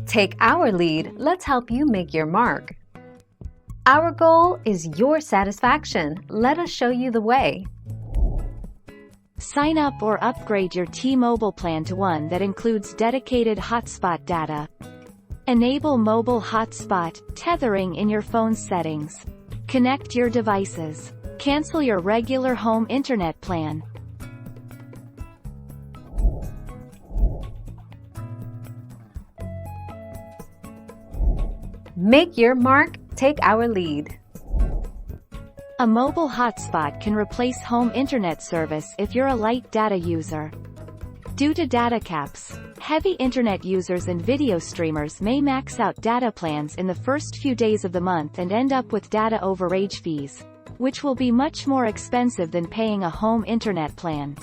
Take our lead, let's help you make your mark. Our goal is your satisfaction. Let us show you the way. Sign up or upgrade your T-Mobile plan to one that includes dedicated hotspot data. Enable mobile hotspot tethering in your phone's settings. Connect your devices. Cancel your regular home internet plan. Make your mark, take our lead. A mobile hotspot can replace home internet service if you're a light data user. Due to data caps, heavy internet users and video streamers may max out data plans in the first few days of the month and end up with data overage fees, which will be much more expensive than paying a home internet plan.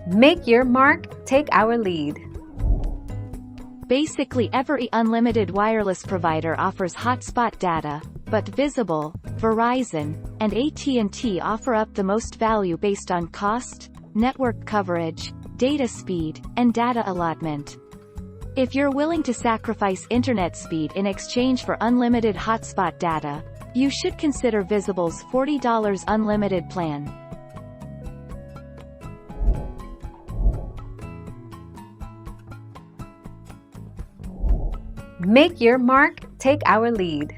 Make your mark, take our lead. Basically every unlimited wireless provider offers hotspot data, but Visible, Verizon, and AT&T offer up the most value based on cost, network coverage, data speed, and data allotment. If you're willing to sacrifice internet speed in exchange for unlimited hotspot data, you should consider Visible's $40 unlimited plan. Make your mark, take our lead.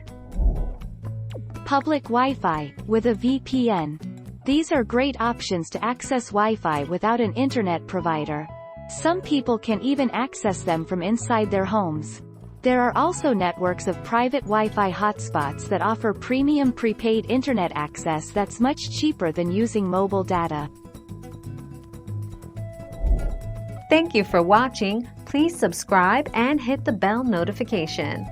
Public Wi-Fi, with a VPN. These are great options to access Wi-Fi without an internet provider. Some people can even access them from inside their homes. There are also networks of private Wi-Fi hotspots that offer premium prepaid internet access that's much cheaper than using mobile data. Thank you for watching. Please subscribe and hit the bell notification.